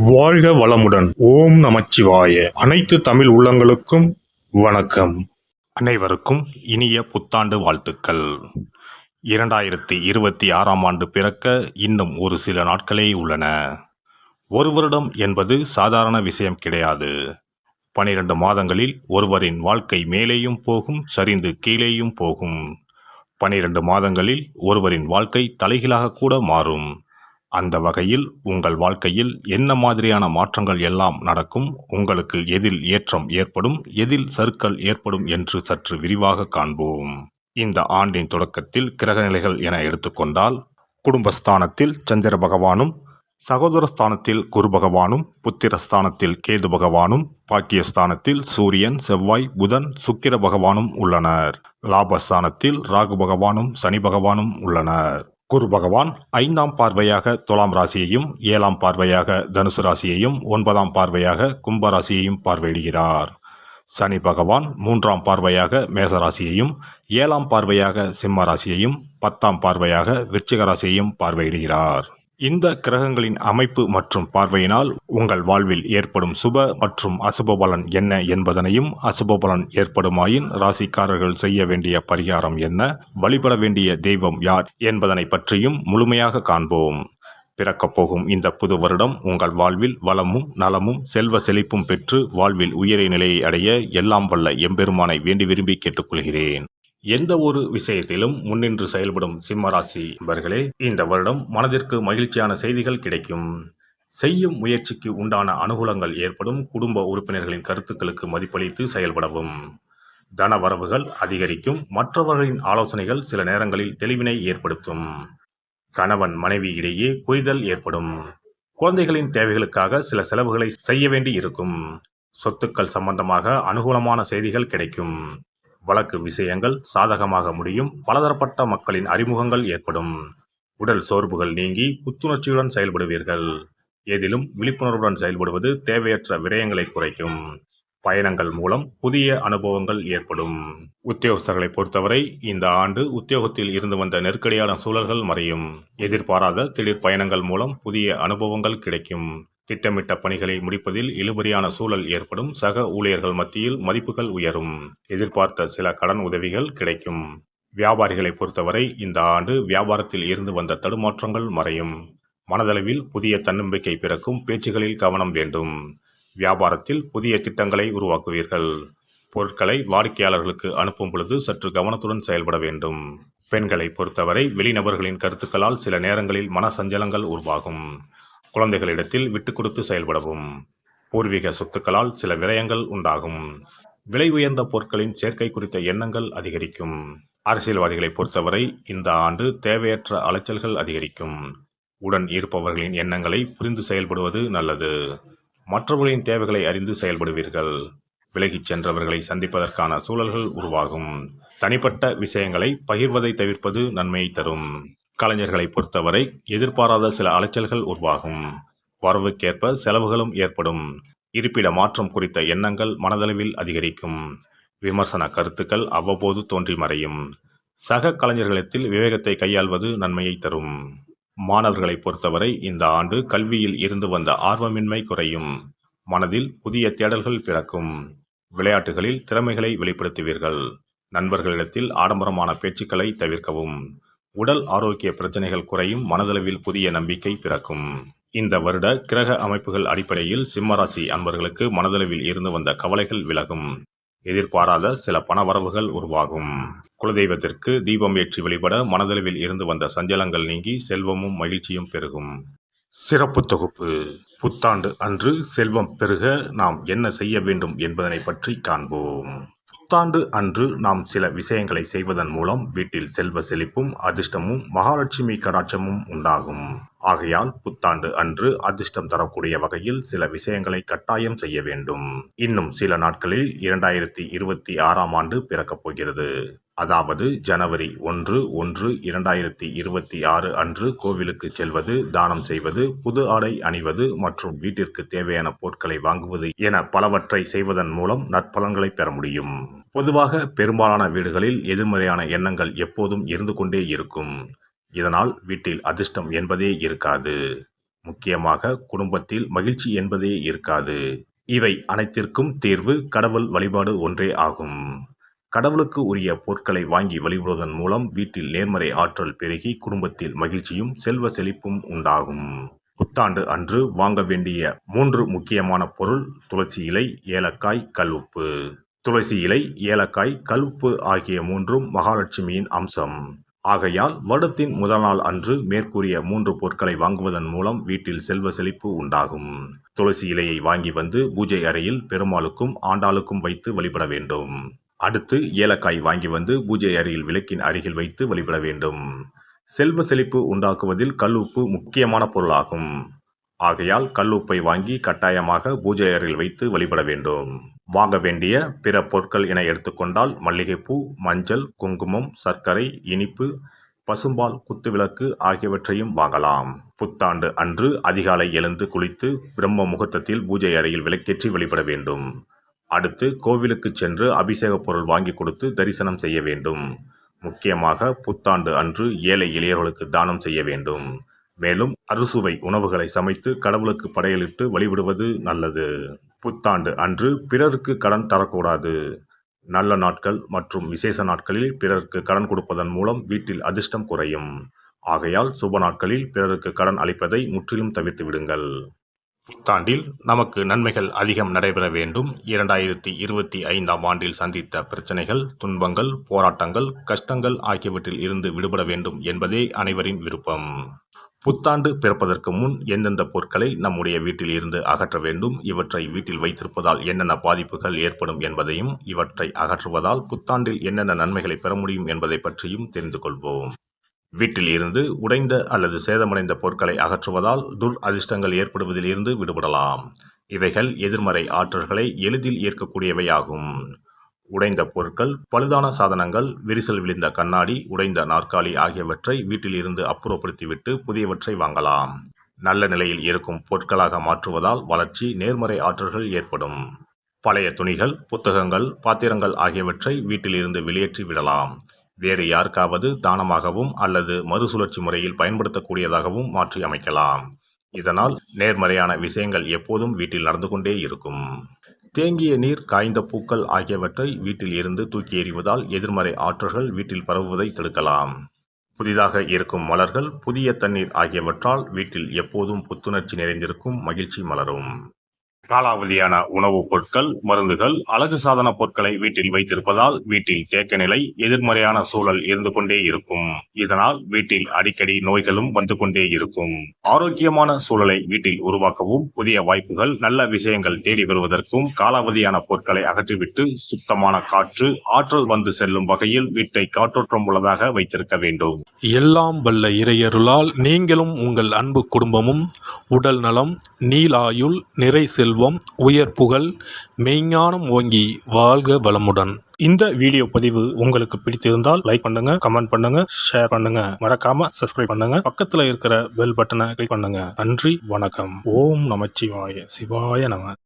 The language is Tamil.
வாழ்க வளமுடன். ஓம் நமச்சிவாய. அனைத்து தமிழ் உள்ளங்களுக்கும் வணக்கம். அனைவருக்கும் இனிய புத்தாண்டு வாழ்த்துக்கள். 2026ஆம் ஆண்டு பிறக்க இன்னும் ஒரு சில நாட்களே உள்ளன. ஒரு வருடம் என்பது சாதாரண விஷயம் கிடையாது. 12 மாதங்களில் ஒருவரின் வாழ்க்கை மேலேயும் போகும், சரிந்து கீழேயும் போகும். 12 மாதங்களில் ஒருவரின் வாழ்க்கை தலைகீழாக கூட மாறும். அந்த வகையில் உங்கள் வாழ்க்கையில் என்ன மாதிரியான மாற்றங்கள் எல்லாம் நடக்கும், உங்களுக்கு எதில் ஏற்றம் ஏற்படும், எதில் சறுக்கல் ஏற்படும் என்று சற்று விரிவாக காண்போம். இந்த ஆண்டின் தொடக்கத்தில் கிரகநிலைகள் என எடுத்துக்கொண்டால், குடும்பஸ்தானத்தில் சந்திர பகவானும், சகோதரஸ்தானத்தில் குரு பகவானும், புத்திரஸ்தானத்தில் கேது பகவானும், பாக்கியஸ்தானத்தில் சூரியன், செவ்வாய், புதன், சுக்கிர பகவானும் உள்ளனர். லாபஸ்தானத்தில் ராகு பகவானும் சனி பகவானும் உள்ளனர். குரு பகவான் 5ஆம் பார்வையாக துலாம் ராசியையும், 7ஆம் பார்வையாக தனுசு ராசியையும், 9ஆம் பார்வையாக கும்ப ராசியையும் பார்வையிடுகிறார். சனி பகவான் 3ஆம் பார்வையாக மேச ராசியையும், 7ஆம் பார்வையாக சிம்ம ராசியையும், 10ஆம் பார்வையாக விருச்சிக ராசியையும் பார்வையிடுகிறார். இந்த கிரகங்களின் அமைப்பு மற்றும் பார்வையினால் உங்கள் வாழ்வில் ஏற்படும் சுப மற்றும் அசுப பலன் என்ன என்பதனையும், அசுப பலன் ஏற்படுமாயின் ராசிக்காரர்கள் செய்ய வேண்டிய பரிகாரம் என்ன, வழிபட வேண்டிய தெய்வம் யார் என்பதனை பற்றியும் முழுமையாக காண்போம். பிறக்கப் போகும் இந்த புது வருடம் உங்கள் வாழ்வில் வளமும் நலமும் செல்வ செழிப்பும் பெற்று வாழ்வில் உயரிய நிலையை அடைய எல்லாம் வல்ல எம்பெருமானை வேண்டி விரும்பி கேட்டுக்கொள்கிறேன். எந்த ஒரு விஷயத்திலும் முன்னின்று செயல்படும் சிம்மராசி நண்பர்களே, இந்த வருடம் மனதிற்கு மகிழ்ச்சியான செய்திகள் கிடைக்கும். செய்யும் முயற்சிக்கு உண்டான அனுகூலங்கள் ஏற்படும். குடும்ப உறுப்பினர்களின் கருத்துக்களுக்கு மதிப்பளித்து செயல்படவும். தன வரவுகள் அதிகரிக்கும். மற்றவர்களின் ஆலோசனைகள் சில நேரங்களில் தெளிவினை ஏற்படுத்தும். கணவன் மனைவி இடையே புரிதல் ஏற்படும். குழந்தைகளின் தேவைகளுக்காக சில செலவுகளை செய்ய வேண்டி இருக்கும். சொத்துக்கள் சம்பந்தமாக அனுகூலமான செய்திகள் கிடைக்கும். வழக்கு விஷயங்கள் சாதகமாக முடியும். பலதரப்பட்ட மக்களின் அறிமுகங்கள் ஏற்படும். உடல் சோர்வுகள் நீங்கி புத்துணர்ச்சியுடன் செயல்படுவீர்கள். எதிலும் விழிப்புணர்வுடன் செயல்படுவது தேவையற்ற விரயங்களை குறைக்கும். பயணங்கள் மூலம் புதிய அனுபவங்கள் ஏற்படும். உத்தியோகஸ்தர்களை பொறுத்தவரை இந்த ஆண்டு உத்தியோகத்தில் இருந்து வந்த நெருக்கடியான சூழல்கள் மறையும். எதிர்பாராத திடீர் பயணங்கள் மூலம் புதிய அனுபவங்கள் கிடைக்கும். திட்டமிட்ட பணிகளை முடிப்பதில் இழுபறியான சூழல் ஏற்படும். சக ஊழியர்கள் மத்தியில் மதிப்புகள் உயரும். எதிர்பார்த்த சில கடன் உதவிகள் கிடைக்கும். வியாபாரிகளை பொறுத்தவரை இந்த ஆண்டு வியாபாரத்தில் இருந்து வந்த தடுமாற்றங்கள் மறையும். மனதளவில் புதிய தன்னம்பிக்கை பிறக்கும். பேச்சுகளில் கவனம் வேண்டும். வியாபாரத்தில் புதிய திட்டங்களை உருவாக்குவீர்கள். பொருட்களை வாடிக்கையாளர்களுக்கு அனுப்பும் பொழுது சற்று கவனத்துடன் செயல்பட வேண்டும். பெண்களை பொறுத்தவரை வெளிநபர்களின் கருத்துக்களால் சில நேரங்களில் மனசஞ்சலங்கள் உருவாகும். குழந்தைகளிடத்தில் விட்டு கொடுத்து செயல்படவும். பூர்வீக சொத்துக்களால் சில விரயங்கள் உண்டாகும். விலை உயர்ந்த பொருட்களின் சேர்க்கை குறித்த எண்ணங்கள் அதிகரிக்கும். அரசியல்வாதிகளை பொறுத்தவரை இந்த ஆண்டு தேவையற்ற அலைச்சல்கள் அதிகரிக்கும். உடன் இருப்பவர்களின் எண்ணங்களை புரிந்து செயல்படுவது நல்லது. மற்றவர்களின் தேவைகளை அறிந்து செயல்படுவீர்கள். விலகிச் சென்றவர்களை சந்திப்பதற்கான சூழல்கள் உருவாகும். தனிப்பட்ட விஷயங்களை பகிர்வதை தவிர்ப்பது நன்மையை தரும். கலைஞர்களை பொறுத்தவரை எதிர்பாராத சில அலைச்சல்கள் உருவாகும். வரவுக்கேற்ப செலவுகளும் ஏற்படும். இருப்பிட மாற்றம் குறித்த எண்ணங்கள் மனதளவில் அதிகரிக்கும். விமர்சன கருத்துக்கள் அவ்வப்போது தோன்றி மறையும். சக கலைஞர்களிடத்தில் விவேகத்தை கையாள்வது நன்மையை தரும். மாணவர்களை பொறுத்தவரை இந்த ஆண்டு கல்வியில் இருந்து வந்த ஆர்வமின்மை குறையும். மனதில் புதிய தேடல்கள் பிறக்கும். விளையாட்டுகளில் திறமைகளை வெளிப்படுத்துவீர்கள். நண்பர்களிடத்தில் ஆடம்பரமான பேச்சுக்களை தவிர்க்கவும். உடல் ஆரோக்கிய பிரச்சனைகள் குறையும். மனதளவில் புதிய நம்பிக்கை பிறக்கும். இந்த வருட கிரக அமைப்புகள் அடிப்படையில் சிம்மராசி அன்பர்களுக்கு மனதளவில் இருந்து வந்த கவலைகள் விலகும். எதிர்பாராத சில பணவரவுகள் உருவாகும். குலதெய்வத்திற்கு தீபம் ஏற்றி வழிபட மனதளவில் இருந்து வந்த சஞ்சலங்கள் நீங்கி செல்வமும் மகிழ்ச்சியும் பெருகும். சிறப்பு தொகுப்பு. புத்தாண்டு அன்று செல்வம் பெருக நாம் என்ன செய்ய வேண்டும் என்பதனை பற்றி காண்போம். புத்தாண்டு அன்று நாம் சில விஷயங்களை செய்வதன் மூலம் வீட்டில் செல்வ செழிப்பும் அதிர்ஷ்டமும் மகாலட்சுமி கடாட்சமும் உண்டாகும். ஆகையால் புத்தாண்டு அன்று அதிர்ஷ்டம் தரக்கூடிய வகையில் சில விஷயங்களை கட்டாயம் செய்ய வேண்டும். இன்னும் சில நாட்களில் 2026ஆம் ஆண்டு பிறக்கப் போகிறது. அதாவது ஜனவரி 1/1/2026 அன்று கோவிலுக்கு செல்வது, தானம் செய்வது, புது ஆடை அணிவது மற்றும் வீட்டிற்கு தேவையான பொருட்களை வாங்குவது என பலவற்றை செய்வதன் மூலம் நற்பலன்களை பெற முடியும். பொதுவாக பெரும்பாலான வீடுகளில் எதிர்மறையான எண்ணங்கள் எப்போதும் இருந்து கொண்டே இருக்கும். இதனால் வீட்டில் அதிர்ஷ்டம் என்பதே இருக்காது. முக்கியமாக குடும்பத்தில் மகிழ்ச்சி என்பதே இருக்காது. இவை அனைத்திற்கும் தீர்வு கடவுள் வழிபாடு ஒன்றே ஆகும். கடவுளுக்கு உரிய பொருட்களை வாங்கி வழிபடுவதன் மூலம் வீட்டில் நேர்மறை ஆற்றல் பெருகி குடும்பத்தில் மகிழ்ச்சியும் செல்வ செழிப்பும் உண்டாகும். புத்தாண்டு அன்று வாங்க வேண்டிய 3 முக்கியமான பொருள்: துளசி இலை, ஏலக்காய், கல்உப்பு. துளசி இலை, ஏலக்காய், கல்உப்பு ஆகிய 3ம் மகாலட்சுமியின் அம்சம். ஆகையால் வருடத்தின் முதல் நாள் அன்று மேற்கூறிய 3 பொருட்களை வாங்குவதன் மூலம் வீட்டில் செல்வ செழிப்பு உண்டாகும். துளசி இலையை வாங்கி வந்து பூஜை அறையில் பெருமாளுக்கும் ஆண்டாளுக்கும் வைத்து வழிபட வேண்டும். அடுத்து ஏலக்காய் வாங்கி வந்து பூஜை அறையில் விளக்கின் அருகில் வைத்து வழிபட வேண்டும். செல்வ செழிப்பு உண்டாக்குவதில் கல்உப்பு முக்கியமான பொருளாகும். ஆகையால் கல்உப்பை வாங்கி கட்டாயமாக பூஜை அறையில் வைத்து வழிபட வேண்டும். வாங்க வேண்டிய பிற பொருட்கள் என எடுத்துக்கொண்டால் மல்லிகைப்பூ, மஞ்சள், குங்குமம், சர்க்கரை, இனிப்பு, பசும்பால், குத்துவிளக்கு ஆகியவற்றையும் வாங்கலாம். புத்தாண்டு அன்று அதிகாலை எழுந்து குளித்து பிரம்ம முகூர்த்தத்தில் பூஜை அறையில் விளக்கேற்றி வழிபட வேண்டும். அடுத்து கோவிலுக்கு சென்று அபிஷேக பொருள் வாங்கி கொடுத்து தரிசனம் செய்ய வேண்டும். முக்கியமாக புத்தாண்டு அன்று ஏழை எளியவர்களுக்கு தானம் செய்ய வேண்டும். மேலும் அறுசுவை உணவுகளை சமைத்து கடவுளுக்கு படையலிட்டு வழிபடுவது நல்லது. புத்தாண்டு அன்று பிறருக்கு கடன் தரக்கூடாது. நல்ல நாட்கள் மற்றும் விசேஷ நாட்களில் பிறருக்கு கடன் கொடுப்பதன் மூலம் வீட்டில் அதிர்ஷ்டம் குறையும். ஆகையால் சுப நாட்களில் பிறருக்கு கடன் அளிப்பதை முற்றிலும் தவிர்த்து விடுங்கள். புத்தாண்டில் நமக்கு நன்மைகள் அதிகம் நடைபெற வேண்டும். 2025ஆம் ஆண்டில் சந்தித்த பிரச்சனைகள், துன்பங்கள், போராட்டங்கள், கஷ்டங்கள் ஆகியவற்றில் இருந்து விடுபட வேண்டும் என்பதே அனைவரின் விருப்பம். புத்தாண்டு பிறப்பதற்கு முன் எந்தெந்த பொருட்களை நம்முடைய வீட்டில் இருந்து அகற்ற வேண்டும், இவற்றை வீட்டில் வைத்திருப்பதால் என்னென்ன பாதிப்புகள் ஏற்படும் என்பதையும், இவற்றை அகற்றுவதால் புத்தாண்டில் என்னென்ன நன்மைகளை பெற முடியும் என்பதை பற்றியும் தெரிந்து கொள்வோம். வீட்டில் இருந்து உடைந்த அல்லது சேதமடைந்த பொருட்களை அகற்றுவதால் அதிர்ஷ்டங்கள் ஏற்படுவதில் இருந்து விடுபடலாம். இவைகள் எதிர்மறை ஆற்றல்களை எளிதில் ஈர்க்கக்கூடியவையாகும். உடைந்த பொருட்கள், பழுதான சாதனங்கள், விரிசல் விழுந்த கண்ணாடி, உடைந்த நாற்காலி ஆகியவற்றை வீட்டில் இருந்து அப்புறப்படுத்திவிட்டு புதியவற்றை வாங்கலாம். நல்ல நிலையில் இருக்கும் பொருட்களாக மாற்றுவதால் வளர்ச்சி, நேர்மறை ஆற்றல்கள் ஏற்படும். பழைய துணிகள், புத்தகங்கள், பாத்திரங்கள் ஆகியவற்றை வீட்டில் இருந்து வெளியேற்றி விடலாம். வேறு யாருக்காவது தானமாகவும் அல்லது மறுசுழற்சி முறையில் பயன்படுத்தக்கூடியதாகவும் மாற்றி அமைக்கலாம். இதனால் நேர்மறையான விஷயங்கள் எப்போதும் வீட்டில் நடந்து கொண்டே இருக்கும். தேங்கிய நீர், காய்ந்த பூக்கள் ஆகியவற்றை வீட்டில் இருந்து தூக்கி எறிவதால் எதிர்மறை ஆற்றல்கள் வீட்டில் பரவுவதை தடுக்கலாம். புதிதாக இருக்கும் மலர்கள், புதிய தண்ணீர் ஆகியவற்றால் வீட்டில் எப்போதும் புத்துணர்ச்சி நிறைந்திருக்கும், மகிழ்ச்சி மலரும். காலாவதியான உணவுப் பொருட்கள், மருந்துகள், அழகு சாதன பொருட்களை வீட்டில் வைத்திருப்பதால் வீட்டில் தேக்க நிலை, எதிர்மறையான சூழல் இருந்து கொண்டே இருக்கும். இதனால் வீட்டில் அடிக்கடி நோய்களும் வந்து கொண்டே இருக்கும். ஆரோக்கியமான சூழலை வீட்டில் உருவாக்கவும், புதிய வாய்ப்புகள், நல்ல விஷயங்கள் தேடி வருவதற்கும் காலாவதியான பொருட்களை அகற்றிவிட்டு சுத்தமான காற்று, ஆற்றல் வந்து செல்லும் வகையில் வீட்டை காற்றோட்டம் உள்ளதாக வைத்திருக்க வேண்டும். எல்லாம் வல்ல இறையருளால் நீங்களும் உங்கள் அன்பு குடும்பமும் உடல் நலம், நீலாயுள், நிறை செல்வம், உயர் புகழ், மெய்ஞானம் ஓங்கி வாழ்க வளமுடன். இந்த வீடியோ பதிவு உங்களுக்கு பிடித்திருந்தால் லைக் பண்ணுங்க, கமெண்ட் பண்ணுங்க, ஷேர் பண்ணுங்க, மறக்காம சப்ஸ்கிரைப் பண்ணுங்க, பக்கத்துல இருக்கிற பெல் பட்டனை கிளிக் பண்ணுங்க. நன்றி, வணக்கம். ஓம் நமச்சிவாய. சிவாய நம.